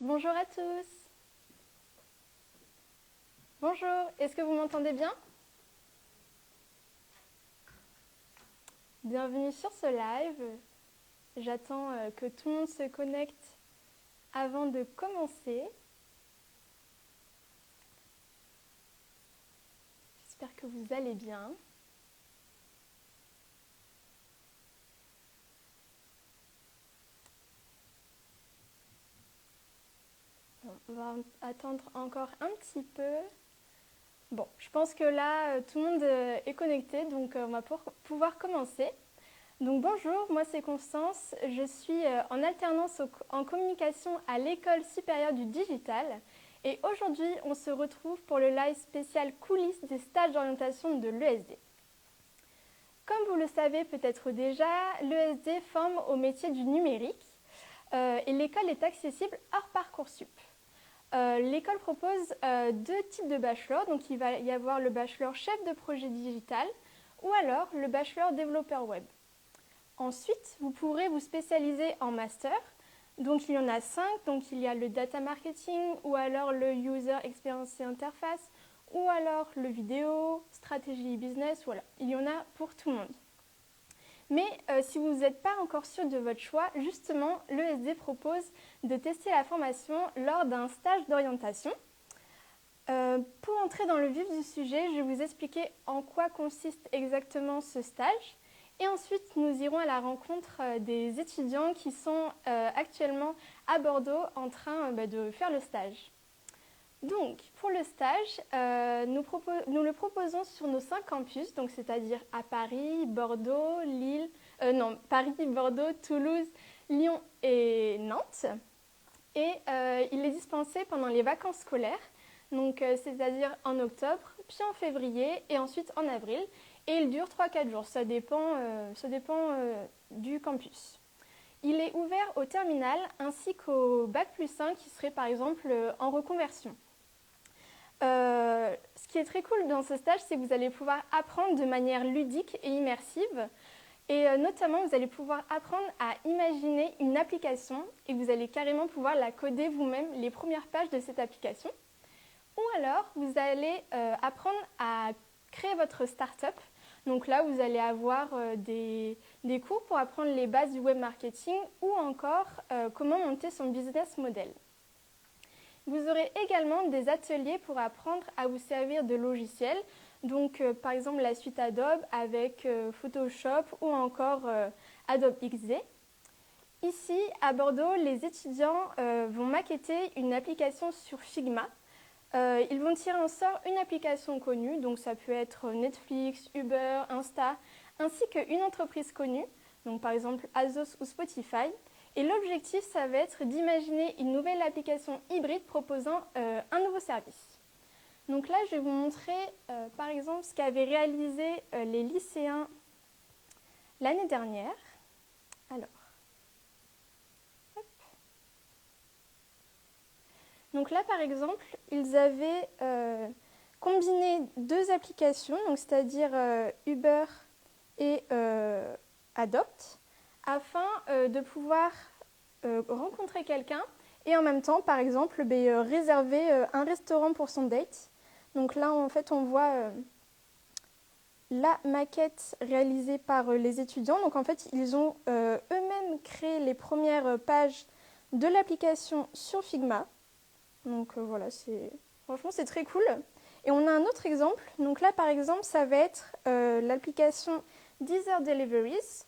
Bonjour à tous. Bonjour, est-ce que vous m'entendez bien? Bienvenue sur ce live. J'attends que tout le monde se connecte avant de commencer. J'espère que vous allez bien. On va attendre encore un petit peu. Bon, je pense que là, tout le monde est connecté, donc on va pouvoir commencer. Donc bonjour, moi c'est Constance, je suis en alternance en communication à l'École supérieure du digital et aujourd'hui on se retrouve pour le live spécial coulisses des stages d'orientation de l'ESD. Comme vous le savez peut-être déjà, l'ESD forme au métier du numérique et l'école est accessible hors Parcoursup. L'école propose deux types de bachelor, donc il va y avoir le bachelor chef de projet digital ou alors le bachelor développeur web. Ensuite, vous pourrez vous spécialiser en master. Donc il y en a 5, donc il y a le data marketing ou alors le user experience et interface ou alors le vidéo, stratégie business, voilà. Il y en a pour tout le monde. Mais si vous n'êtes pas encore sûr de votre choix, justement, l'ESD propose de tester la formation lors d'un stage d'orientation. Pour entrer dans le vif du sujet, je vais vous expliquer en quoi consiste exactement ce stage. Et ensuite, nous irons à la rencontre des étudiants qui sont actuellement à Bordeaux en train de faire le stage. Donc, pour le stage, nous le proposons sur nos 5 campus, donc c'est-à-dire à Paris, Bordeaux, Paris, Bordeaux, Toulouse, Lyon et Nantes. Et il est dispensé pendant les vacances scolaires, donc c'est-à-dire en octobre, puis en février et ensuite en avril. Et il dure 3-4 jours, ça dépend du campus. Il est ouvert au terminal ainsi qu'au Bac+5 qui serait par exemple en reconversion. Ce qui est très cool dans ce stage, c'est que vous allez pouvoir apprendre de manière ludique et immersive. Et notamment, vous allez pouvoir apprendre à imaginer une application et vous allez carrément pouvoir la coder vous-même, les premières pages de cette application. Ou alors, vous allez apprendre à créer votre start-up. Donc là, vous allez avoir des cours pour apprendre les bases du web marketing ou encore comment monter son business model. Vous aurez également des ateliers pour apprendre à vous servir de logiciels, donc par exemple la suite Adobe avec Photoshop ou encore Adobe XD. Ici, à Bordeaux, les étudiants vont maqueter une application sur Figma. Ils vont tirer en sort une application connue, donc ça peut être Netflix, Uber, Insta, ainsi qu'une entreprise connue, donc par exemple Asos ou Spotify. Et l'objectif, ça va être d'imaginer une nouvelle application hybride proposant un nouveau service. Donc là, je vais vous montrer par exemple ce qu'avaient réalisé les lycéens l'année dernière. Alors, hop. Donc là, par exemple, ils avaient combiné deux applications, donc c'est-à-dire Uber et Adopt, afin de pouvoir rencontrer quelqu'un et en même temps, par exemple, réserver un restaurant pour son date. Donc là, en fait, on voit la maquette réalisée par les étudiants. Donc en fait, ils ont eux-mêmes créé les premières pages de l'application sur Figma. Donc voilà, franchement, c'est très cool. Et on a un autre exemple. Donc là, par exemple, ça va être l'application Deezer Deliveries,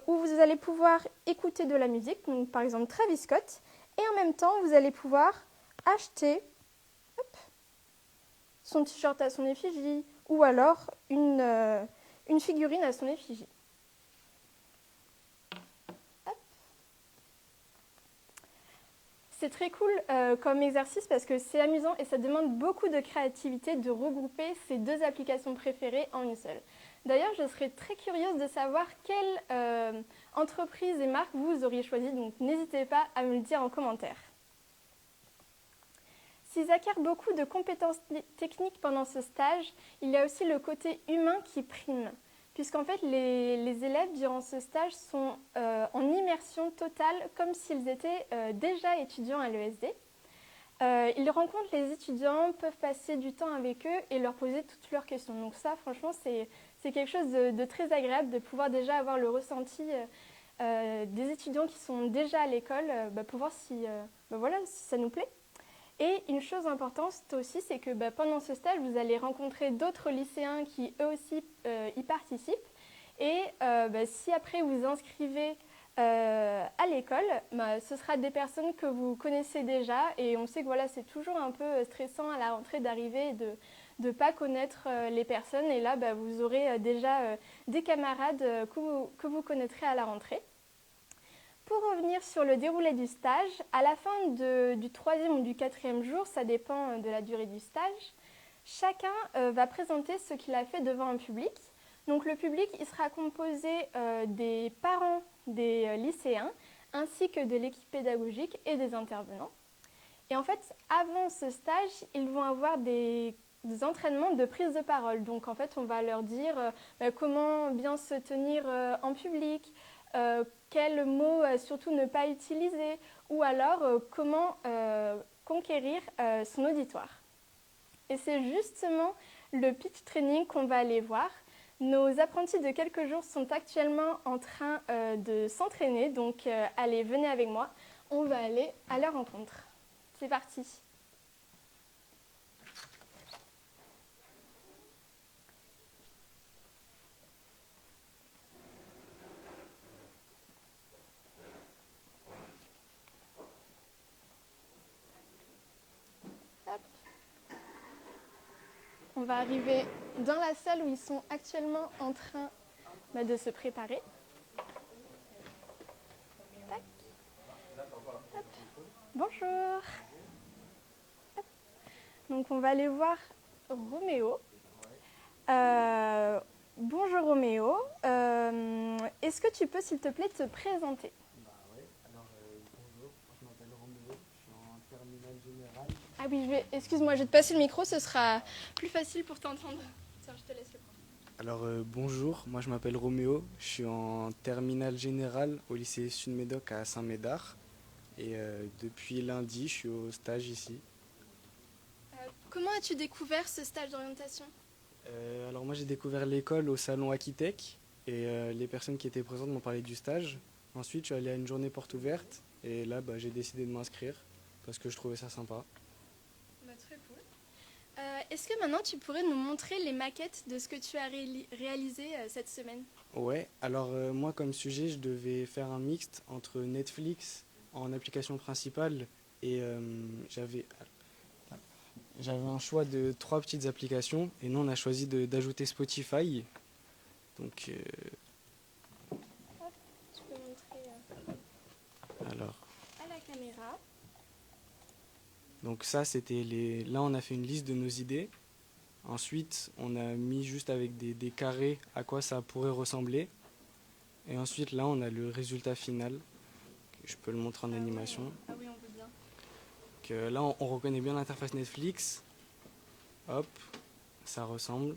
où vous allez pouvoir écouter de la musique, donc par exemple Travis Scott, et en même temps, vous allez pouvoir acheter son t-shirt à son effigie, ou alors une figurine à son effigie. C'est très cool comme exercice parce que c'est amusant et ça demande beaucoup de créativité de regrouper ces deux applications préférées en une seule. D'ailleurs, je serais très curieuse de savoir quelle entreprise et marque vous auriez choisi, donc n'hésitez pas à me le dire en commentaire. S'ils acquièrent beaucoup de compétences techniques pendant ce stage, il y a aussi le côté humain qui prime. puisqu'en fait les élèves durant ce stage sont en immersion totale comme s'ils étaient déjà étudiants à l'ESD. Ils rencontrent les étudiants, peuvent passer du temps avec eux et leur poser toutes leurs questions. Donc ça, franchement, c'est quelque chose de très agréable de pouvoir déjà avoir le ressenti des étudiants qui sont déjà à l'école pour voir si, voilà, si ça nous plaît. Et une chose importante aussi, c'est que pendant ce stage, vous allez rencontrer d'autres lycéens qui eux aussi y participent. Et si après vous inscrivez à l'école, ce sera des personnes que vous connaissez déjà. Et on sait que voilà, c'est toujours un peu stressant à la rentrée d'arriver et de ne pas connaître les personnes. Et là, vous aurez déjà des camarades que vous connaîtrez à la rentrée. Pour revenir sur le déroulé du stage, à la fin du troisième ou du quatrième jour, ça dépend de la durée du stage, chacun va présenter ce qu'il a fait devant un public. Donc le public il sera composé des parents des lycéens ainsi que de l'équipe pédagogique et des intervenants. Et en fait, avant ce stage, ils vont avoir des entraînements de prise de parole. Donc en fait, on va leur dire comment bien se tenir en public, quels mots surtout ne pas utiliser, ou alors comment conquérir son auditoire. Et c'est justement le pitch training qu'on va aller voir. Nos apprentis de quelques jours sont actuellement en train de s'entraîner, donc allez, venez avec moi, on va aller à leur rencontre. C'est parti. Hop. On va arriver dans la salle où ils sont actuellement en train de se préparer. Tac. Hop. Bonjour. Hop. Donc on va aller voir Roméo. Bonjour Roméo. Est-ce que tu peux s'il te plaît te présenter? Bonjour, je m'appelle Roméo, je suis en terminale générale. Ah oui, excuse-moi, je vais te passer le micro, ce sera plus facile pour t'entendre. Tiens, je te laisse le prendre. Bonjour, moi je m'appelle Roméo, je suis en terminale générale au lycée Sud-Médoc à Saint-Médard. Et depuis lundi, je suis au stage ici. Comment as-tu découvert ce stage d'orientation? Alors moi j'ai découvert l'école au salon Aquitech et les personnes qui étaient présentes m'ont parlé du stage. Ensuite je suis allé à une journée porte ouverte et là j'ai décidé de m'inscrire parce que je trouvais ça sympa. Très cool. Est-ce que maintenant tu pourrais nous montrer les maquettes de ce que tu as réalisé cette semaine? Ouais, alors moi comme sujet je devais faire un mixte entre Netflix en application principale et j'avais un choix de 3 petites applications et nous on a choisi d'ajouter Spotify. Donc Hop, tu peux montrer alors à la caméra. donc ça c'était là on a fait une liste de nos idées. Ensuite on a mis juste avec des carrés à quoi ça pourrait ressembler. Et ensuite là on a le résultat final. Je peux le montrer en animation. Ouais. Ah oui, on veut bien. Donc, là on reconnaît bien l'interface Netflix. Hop, ça ressemble.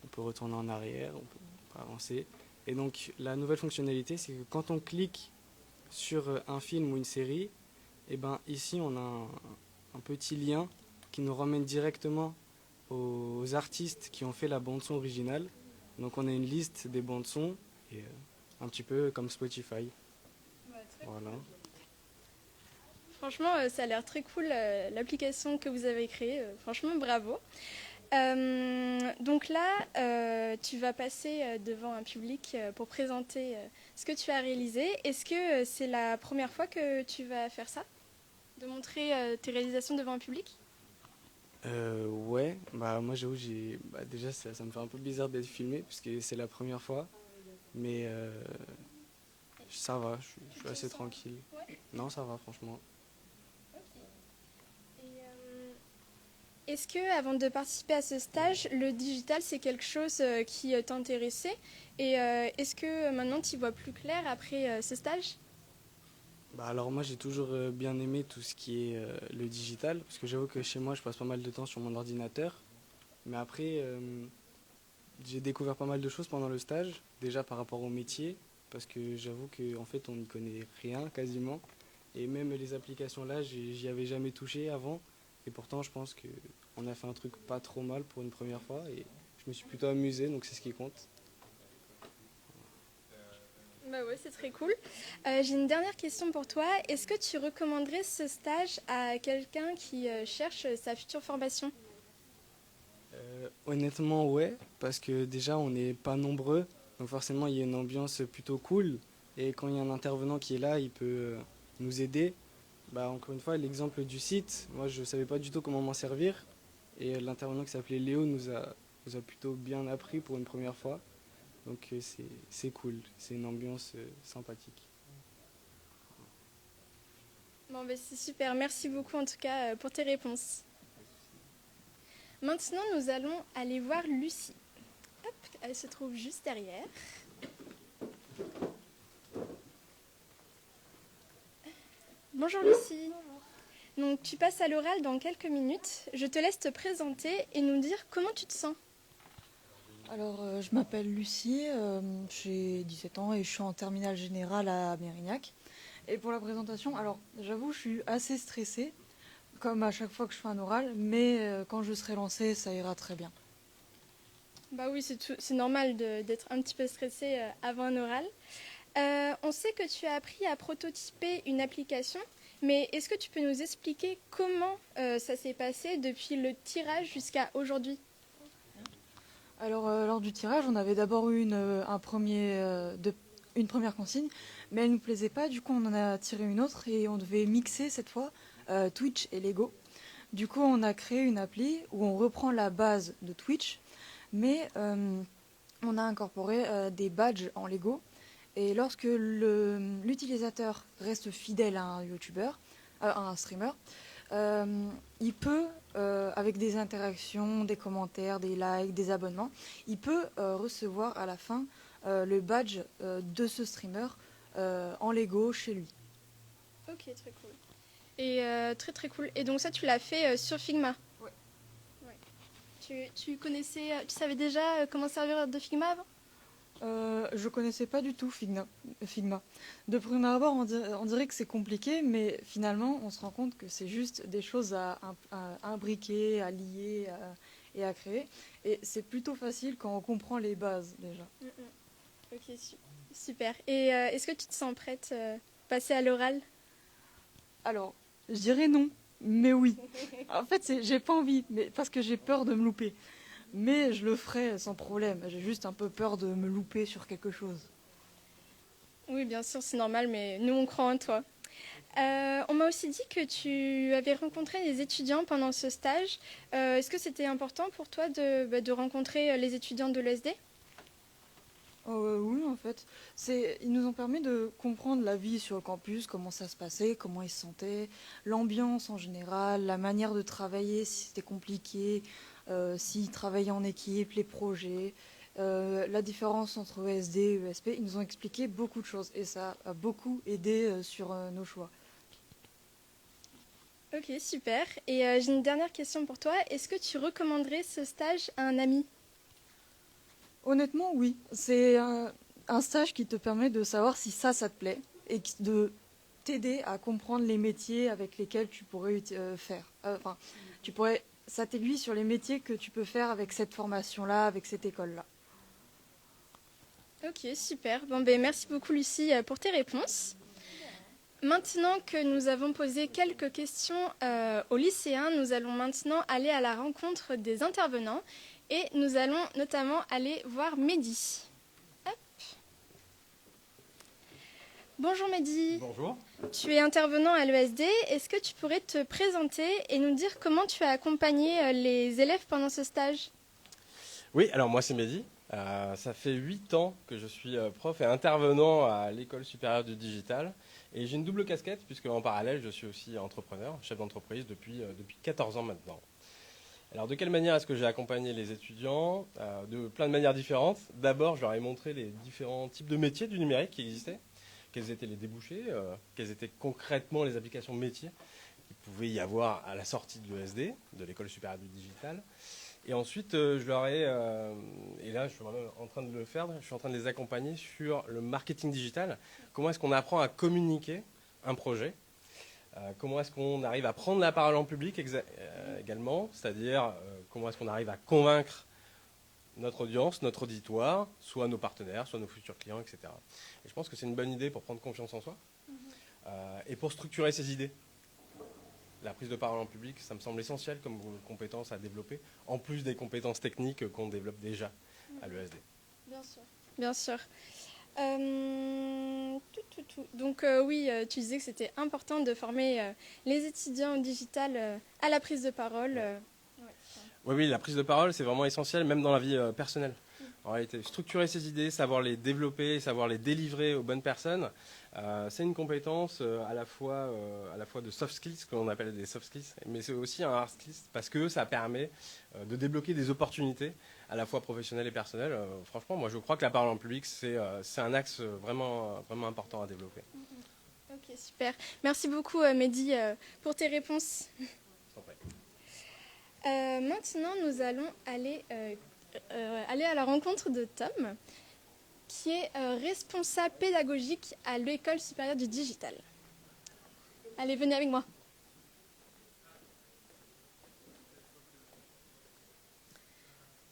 On peut retourner en arrière, on peut avancer. Et donc la nouvelle fonctionnalité, c'est que quand on clique sur un film ou une série, et ici on a un petit lien qui nous ramène directement aux artistes qui ont fait la bande son originale. Donc on a une liste des bandes son et un petit peu comme Spotify. Voilà. Cool. Franchement, ça a l'air très cool l'application que vous avez créée. Franchement, bravo. Donc là, tu vas passer devant un public pour présenter ce que tu as réalisé. Est-ce que c'est la première fois que tu vas faire ça? De montrer tes réalisations devant un public? Ouais, moi j'avoue, déjà ça me fait un peu bizarre d'être filmé puisque c'est la première fois. Mais ça va, je suis assez tranquille. Ouais. Non, ça va franchement. Est-ce que, avant de participer à ce stage, le digital c'est quelque chose qui t'intéressait? Et est-ce que maintenant tu y vois plus clair après ce stage? Alors moi j'ai toujours bien aimé tout ce qui est le digital parce que j'avoue que chez moi je passe pas mal de temps sur mon ordinateur. Mais après, j'ai découvert pas mal de choses pendant le stage, déjà par rapport au métier, parce que j'avoue qu'en fait on n'y connaît rien quasiment. Et même les applications là, j'y avais jamais touché avant. Et pourtant je pense qu'on a fait un truc pas trop mal pour une première fois. Et je me suis plutôt amusé, donc c'est ce qui compte. Bah ouais, c'est très cool. J'ai une dernière question pour toi. Est-ce que tu recommanderais ce stage à quelqu'un qui cherche sa future formation? Honnêtement, ouais, parce que déjà on n'est pas nombreux, donc forcément il y a une ambiance plutôt cool. Et quand il y a un intervenant qui est là, il peut nous aider. Bah, encore une fois, l'exemple du site, moi je ne savais pas du tout comment m'en servir. Et l'intervenant qui s'appelait Léo nous a plutôt bien appris pour une première fois. Donc c'est cool, c'est une ambiance sympathique. Bon, bah, c'est super. Merci beaucoup en tout cas pour tes réponses. Maintenant, nous allons aller voir Lucie. Hop, elle se trouve juste derrière. Bonjour Lucie. Donc tu passes à l'oral dans quelques minutes. Je te laisse te présenter et nous dire comment tu te sens. Alors, je m'appelle Lucie, j'ai 17 ans et je suis en terminale générale à Mérignac. Et pour la présentation, alors j'avoue, je suis assez stressée, comme à chaque fois que je fais un oral, mais quand je serai lancée, ça ira très bien. Bah oui, c'est normal d'être un petit peu stressé avant un oral. On sait que tu as appris à prototyper une application, mais est-ce que tu peux nous expliquer comment ça s'est passé depuis le tirage jusqu'à aujourd'hui? Alors, lors du tirage, on avait d'abord eu une première consigne, mais elle ne nous plaisait pas, du coup on en a tiré une autre et on devait mixer cette fois Twitch et Lego. Du coup, on a créé une appli où on reprend la base de Twitch, mais on a incorporé des badges en Lego. Et lorsque l'utilisateur reste fidèle à un YouTuber, à un streamer, il peut, avec des interactions, des commentaires, des likes, des abonnements, il peut recevoir à la fin le badge de ce streamer en Lego chez lui. Ok, très cool. Et très très cool. Et donc ça, tu l'as fait sur Figma? Ouais. Tu connaissais, tu savais déjà comment servir de Figma avant? Je connaissais pas du tout Figma. De prime abord, on dirait que c'est compliqué, mais finalement, on se rend compte que c'est juste des choses à imbriquer, à lier et à créer. Et c'est plutôt facile quand on comprend les bases déjà. Ok, super. Et est-ce que tu te sens prête passer à l'oral? Alors, je dirais non, mais oui. En fait, j'ai pas envie, mais parce que j'ai peur de me louper. Mais je le ferai sans problème. J'ai juste un peu peur de me louper sur quelque chose. Oui, bien sûr, c'est normal, mais nous, on croit en toi. On m'a aussi dit que tu avais rencontré des étudiants pendant ce stage. Est-ce que c'était important pour toi de rencontrer les étudiants de l'ESD? Oui, en fait. Ils nous ont permis de comprendre la vie sur le campus, comment ça se passait, comment ils se sentaient, l'ambiance en général, la manière de travailler, si c'était compliqué, s'ils travaillaient en équipe, les projets, la différence entre ESD et ESP. Ils nous ont expliqué beaucoup de choses et ça a beaucoup aidé sur nos choix. Ok, super. Et j'ai une dernière question pour toi. Est-ce que tu recommanderais ce stage à un ami? Honnêtement, oui. C'est un stage qui te permet de savoir si ça te plaît et de t'aider à comprendre les métiers avec lesquels tu pourrais faire. Ça t'aiguille sur les métiers que tu peux faire avec cette formation-là, avec cette école-là. Ok, super. Bon, ben, merci beaucoup, Lucie, pour tes réponses. Maintenant que nous avons posé quelques questions aux lycéens, nous allons maintenant aller à la rencontre des intervenants et nous allons notamment aller voir Mehdi. Hop. Bonjour Mehdi. Bonjour. Tu es intervenant à l'ESD. Est-ce que tu pourrais te présenter et nous dire comment tu as accompagné les élèves pendant ce stage? Oui, alors moi c'est Mehdi. Ça fait 8 ans que je suis prof et intervenant à l'École supérieure du digital. Et j'ai une double casquette puisque en parallèle je suis aussi entrepreneur, chef d'entreprise depuis 14 ans maintenant. Alors de quelle manière est-ce que j'ai accompagné les étudiants? De plein de manières différentes. D'abord je leur ai montré les différents types de métiers du numérique qui existaient, quels étaient les débouchés, quelles étaient concrètement les applications métiers qu'il pouvait y avoir à la sortie de l'ESD, de l'École supérieure du digital. Et ensuite, je leur ai, et là je suis vraiment en train de le faire, je suis en train de les accompagner sur le marketing digital. Comment est-ce qu'on apprend à communiquer un projet? Comment est-ce qu'on arrive à prendre la parole en public également? C'est-à-dire, comment est-ce qu'on arrive à convaincre notre audience, notre auditoire, soit nos partenaires, soit nos futurs clients, etc. Et je pense que c'est une bonne idée pour prendre confiance en soi et pour structurer ses idées. La prise de parole en public, ça me semble essentiel comme compétence à développer, en plus des compétences techniques qu'on développe déjà à l'ESD. Bien sûr. Bien sûr. Donc oui, tu disais que c'était important de former les étudiants au digital à la prise de parole. Oui, la prise de parole, c'est vraiment essentiel, même dans la vie personnelle. En réalité, structurer ses idées, savoir les développer, savoir les délivrer aux bonnes personnes, c'est une compétence à la fois de soft skills, que l'on appelle des soft skills, mais c'est aussi un hard skills, parce que ça permet de débloquer des opportunités, à la fois professionnelles et personnelles. Franchement, moi, je crois que la parole en public, c'est un axe vraiment, vraiment important à développer. Ok, super. Merci beaucoup, Mehdi, pour tes réponses. Maintenant, nous allons aller à la rencontre de Tom, qui est responsable pédagogique à l'École supérieure du digital. Allez, venez avec moi.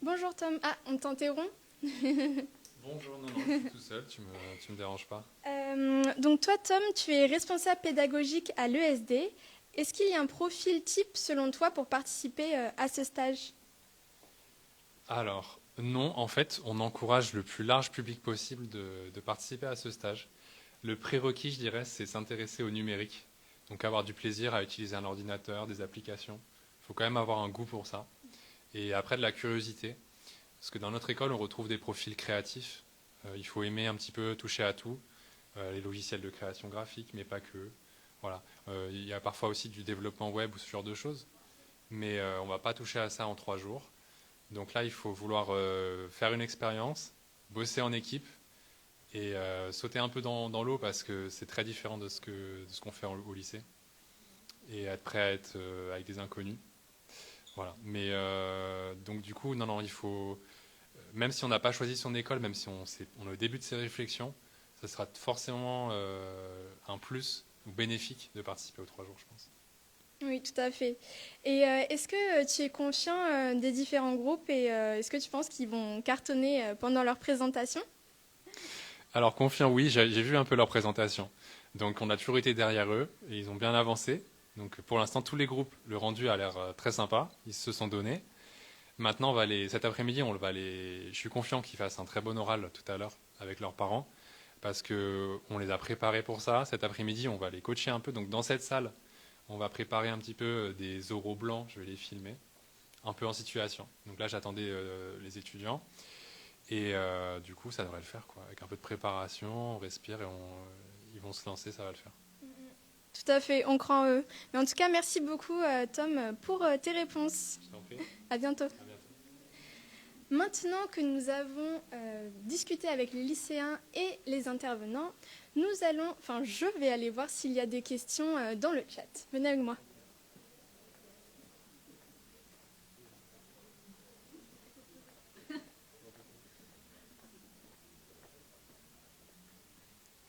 Bonjour Tom. Ah, on t'interrompt? Bonjour, non, je suis tout seul, tu me déranges pas. Donc toi, Tom, tu es responsable pédagogique à l'ESD. Est-ce qu'il y a un profil type, selon toi, pour participer à ce stage? Alors, non, en fait, on encourage le plus large public possible de participer à ce stage. Le prérequis, je dirais, c'est s'intéresser au numérique. Donc avoir du plaisir à utiliser un ordinateur, des applications. Il faut quand même avoir un goût pour ça. Et après, de la curiosité. Parce que dans notre école, on retrouve des profils créatifs. Il faut aimer un petit peu toucher à tout. Les logiciels de création graphique, mais pas que. Voilà. Il y a parfois aussi du développement web ou ce genre de choses. Mais on ne va pas toucher à ça en 3 jours. Donc là, il faut vouloir faire une expérience, bosser en équipe et sauter un peu dans l'eau parce que c'est très différent de ce qu'on fait au lycée. Et être prêt à être avec des inconnus. Voilà. Mais donc du coup, non, il faut, même si on n'a pas choisi son école, même si on est au début de ses réflexions, ça sera forcément un plus ou bénéfique de participer aux 3 jours, je pense. Oui, tout à fait. Et est-ce que tu es conscient des différents groupes et est-ce que tu penses qu'ils vont cartonner pendant leur présentation? Alors confiant, oui, j'ai vu un peu leur présentation. Donc on a toujours été derrière eux et ils ont bien avancé. Donc pour l'instant, tous les groupes, le rendu a l'air très sympa. Ils se sont donnés. Maintenant, cet après-midi, je suis confiant qu'ils fassent un très bon oral tout à l'heure avec leurs parents parce qu'on les a préparés pour ça. Cet après-midi, on va les coacher un peu. Donc dans cette salle, on va préparer un petit peu des oraux blancs. Je vais les filmer un peu en situation. Donc là, j'attendais les étudiants. Et du coup, ça devrait le faire, quoi. Avec un peu de préparation, on respire et ils vont se lancer, ça va le faire. Tout à fait, on croit en eux. Mais en tout cas, merci beaucoup, Tom, pour tes réponses. Je t'en prie. À bientôt. À bientôt. Maintenant que nous avons discuté avec les lycéens et les intervenants, je vais aller voir s'il y a des questions dans le chat. Venez avec moi.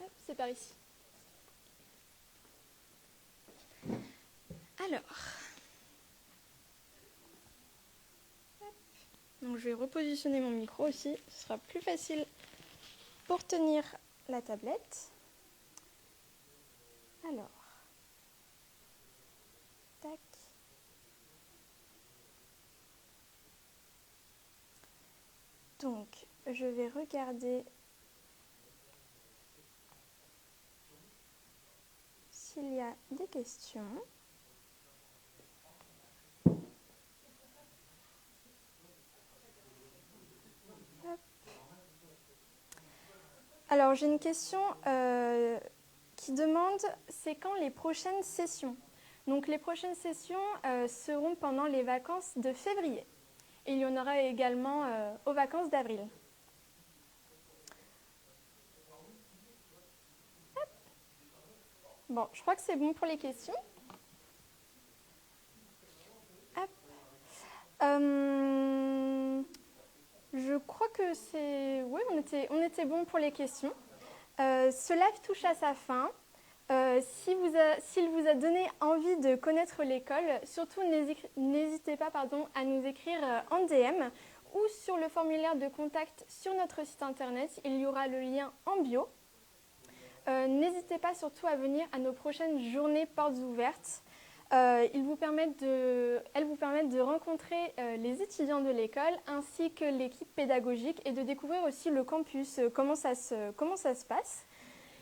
Hop, c'est par ici. Alors, donc je vais repositionner mon micro aussi, ce sera plus facile pour tenir la tablette. Alors, tac. Donc, je vais regarder s'il y a des questions. Alors, j'ai une question qui demande, c'est quand les prochaines sessions? Donc, les prochaines sessions seront pendant les vacances de février. Et il y en aura également aux vacances d'avril. Bon, je crois que c'est bon pour les questions. Hop. oui, on était bon pour les questions. Ce live touche à sa fin. S'il vous a donné envie de connaître l'école, surtout n'hésitez pas à nous écrire en DM ou sur le formulaire de contact sur notre site internet. Il y aura le lien en bio. N'hésitez pas surtout à venir à nos prochaines journées portes ouvertes. Elles vous permettent de rencontrer les étudiants de l'école ainsi que l'équipe pédagogique et de découvrir aussi le campus, comment ça se passe.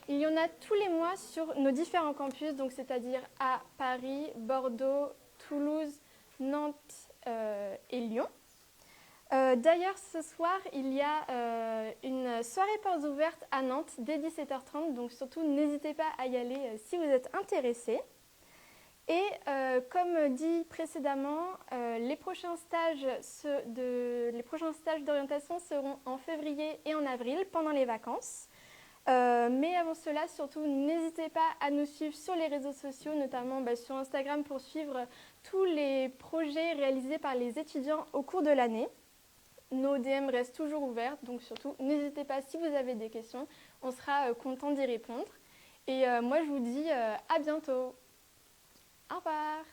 Il y en a tous les mois sur nos différents campus, donc c'est-à-dire à Paris, Bordeaux, Toulouse, Nantes et Lyon. D'ailleurs, ce soir, il y a une soirée portes ouvertes à Nantes dès 17h30, donc surtout n'hésitez pas à y aller si vous êtes intéressés. Et comme dit précédemment, les prochains stages d'orientation seront en février et en avril pendant les vacances. Mais avant cela, surtout, n'hésitez pas à nous suivre sur les réseaux sociaux, notamment sur Instagram pour suivre tous les projets réalisés par les étudiants au cours de l'année. Nos DM restent toujours ouverts, donc surtout, n'hésitez pas si vous avez des questions, on sera content d'y répondre. Et moi, je vous dis à bientôt. Au revoir.